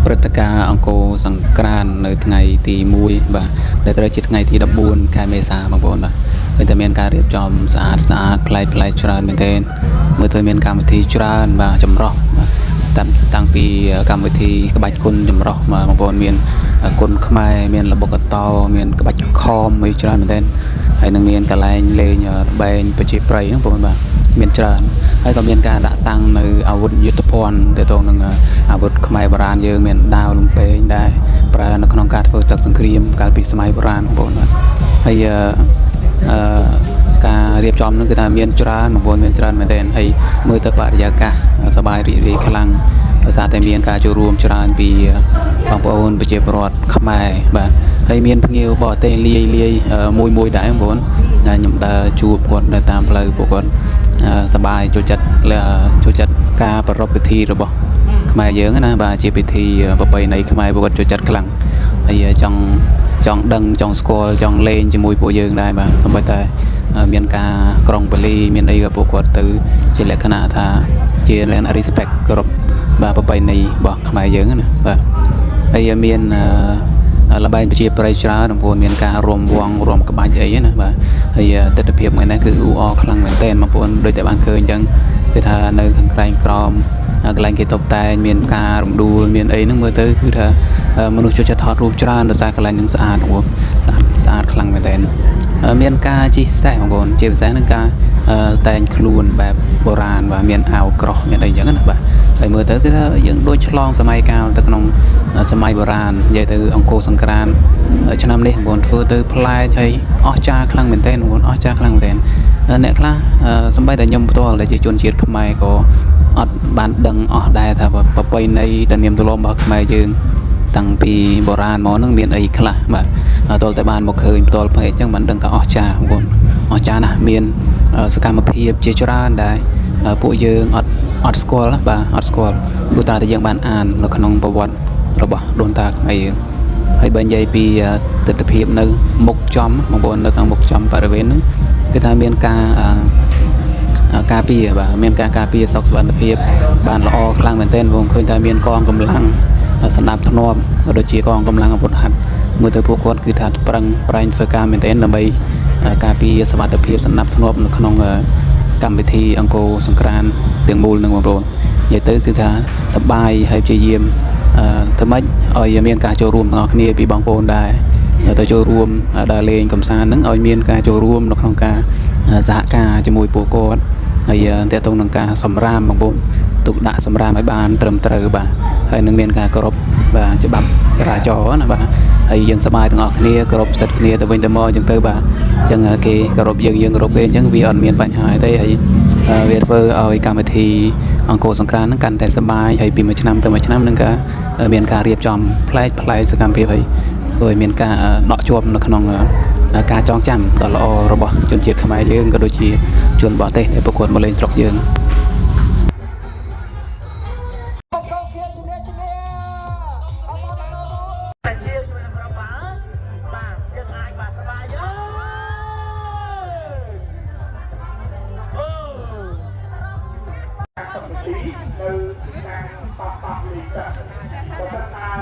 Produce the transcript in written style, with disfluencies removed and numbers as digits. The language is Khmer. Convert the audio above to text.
ព្រឹត្តិការណ៍អង្គរសង្ក្រាន្តនៅថ្ងៃទី1បាទដែលត្រូវជាថ្ងៃទី14ខែមេសាបងប្អូនបាទហើយតែមានការរៀបចំស្អាតប្លែកច្រើនមែនទែនមើលទៅមានកម្មវិធីច្រើនបាទចម្រុះបាទតាំងពីកម្មវិធីក្បាច់គុនចម្រុះបាទបងប្អូនមានគុនខ្មែរមានល្បុក្កតោមានក្បាច់ខំមួយច្រើនមែនទែនហើយនឹងមានកន្លែងលេងល្បែងប្រជាប្រិយហ្នឹងបងប្អូនបាទមានច្រើនហើយក៏មានការដាក់តាំងនៅអាវុធយុទ្ធភ័ណ្ឌទៅទៅនឹងអាវុធខ្មែរបុរាណយើងមានដាវលំពេងដែរប្រើនៅក្នុងការធ្វើសឹកសង្គ្រាមកាលពីសម័យបុរាណបងប្អូនបាទហើយការរៀបចំហ្នឹងគឺថាមានច្រើនបងប្អូនមានច្រើនមែនទែនហើយមើលទៅបរិយាកាសសប្បាយរីករាយខ្លាំងដោយសារតែមានការចូលរួមច្រើនពីបងប្អូនប្រជាពលរដ្ឋខ្មែរបាទហើយមានភ្ញៀវបរទេសលាយមួយដែរបងប្អូនខ្ញុំដើរជួបគាត់នៅតាមផ្លូវពួកគាត់សប្បាយចូលចិត្តការប្រារព្ធពិធីរបស់ខ្មែរយើងណាបាទជាពិធីប្រពៃណីខ្មែរពួកគាត់ចូលចិត្តខ្លាំងហើយចង់ដឹងចង់ស្គាល់ចង់លេងជាមួយពួកយើងដែរបាទសូម្បីតែមានការក្រុងបាលីមានអីក៏ពួកគាត់ទៅជាលក្ខណៈថាជាលក្ខណៈ respect គ្រប់បាទប្រពៃណីរបស់ខ្មែរយើងណាបាទហើយមានល្បែងប្រជាប្រិយច្រើនបងប្អូនមានការរួមវង់រួមក្បាច់អីណាបាទហើយទស្សនវិជ្ជាមួយនេះគឺអ៊ូអរខ្លាំងមែនទែនបងប្អូនដូចតែបានឃើញអញ្ចឹងគឺថានៅខាងក្រែងក្រមកន្លែងគេតុបតែងមានការរំដួលមានអីហ្នឹងមើលទៅគឺថាមនុស្សចូលចិត្តថតរូបច្រើនដោយសារកន្លែងហ្នឹងស្អាតបងប្អូនស្អាតខ្លាំងមែនទែនមានការជិះសេះបងប្អូនជាពិសេសនឹងការតែងខ្លួនបែបបុរាណបាទមានអាវក្រោះមានអីអញ្ចឹងណាបាទហើយមើលទៅគឺថាយើងដូចឆ្លងសម័យកាលទៅក្នុងសម័យបុរាណនិយាយទៅអង្គរសង្ក្រាន្តឆ្នាំនេះបងប្អូនធ្វើទៅប្លែកហើយអស្ចារ្យខ្លាំងមែនទែនបងប្អូនអស្ចារ្យខ្លាំងមែនទែនអ្នកខ្លះសម្បីតែខ្ញុំផ្ទាល់ដែលជាជនជាតិខ្មែរក៏អត់បានដឹងអស់ដែរថាប្រពៃណីទំនៀមទម្លាប់របស់ខ្មែរយើងតាំងពីបុរាណមកហ្នឹងមានអីខ្លះបាទតលតែបានមកឃើញផ្ទាល់ភ្នែកអញ្ចឹងបានដឹងថាអស្ចារ្យបងប្អូនអស្ចារ្យណាស់មានសកម្មភាពជាច្រើនដែរពួកយើងអត់ស្គាល់បាទអត់ស្គាល់ព្រោះតែយើងបានអាននៅក្នុងប្រវត្តិរបស់ដូនតាខ្មែរយើងហើយបើនិយាយពីទស្សនវិជ្ជានៅមុខចំបងប្អូននៅខាងមុខចំបរិវេណហ្នឹងគឺថាមានការពារបាទមានការការពារសុខសុវត្ថិភាពបានល្អខ្លាំងមែនទែនបងឃើញថាមានកងកម្លាំងសម្ដាប់ធ្នាប់ក៏ដូចជាកងកម្លាំងអាវុធហត្ថមើលទៅពួកគាត់គឺថាប្រឹងប្រែងធ្វើការមែនទែនដើម្បីការពារសុវត្ថិភាពសម្ដាប់ធ្នាប់នៅក្នុងកម្មវិធីអង្គរសង្ក្រាន្តទាំងមូលនឹងបងប្អូននិយាយទៅគឺថាសប្បាយហើយព្យាយាមធ្វើម៉េចឲ្យមានការចូលរួមទាំងអស់គ្នាពីបងប្អូនដែរទៅចូលរួមដើរលេងកម្សាន្តហ្នឹងឲ្យមានការចូលរួមនៅក្នុងការសហការជាមួយពួកគាត់ហើយតើតើនឹងការសម្រាមបងប្អូនទុកដាក់សម្រាមឲ្យបានត្រឹមត្រូវបាទហើយនឹងមានការគោរពបាទច្បាប់ចរាចរណ៍ណាបាទហើយយើងសប្បាយទាំងអស់គ្នាគោរពសិទ្ធិគ្នាទៅវិញទៅមកអញ្ចឹងទៅបាទអញ្ចឹងគេគោរពយើងគោរពគេអញ្ចឹងវាអត់មានបញ្ហាទេហើយវាធ្វើឲ្យកម្មវិធីអង្គរសង្ក្រាន្តហ្នឹងកាន់តែសប្បាយហើយពីមួយឆ្នាំទៅមួយឆ្នាំនឹងក៏មានការរៀបចំប្លែកសកម្មភាពហើយធ្វើឲ្យមានការដកជាប់នៅក្នុងការចងចាំដ៏ល្អរបស់ជនជាតិខ្មែរយើងក៏ដូចជាជនបរទេសដែលប្រកួតមកលេងស្រុកយើង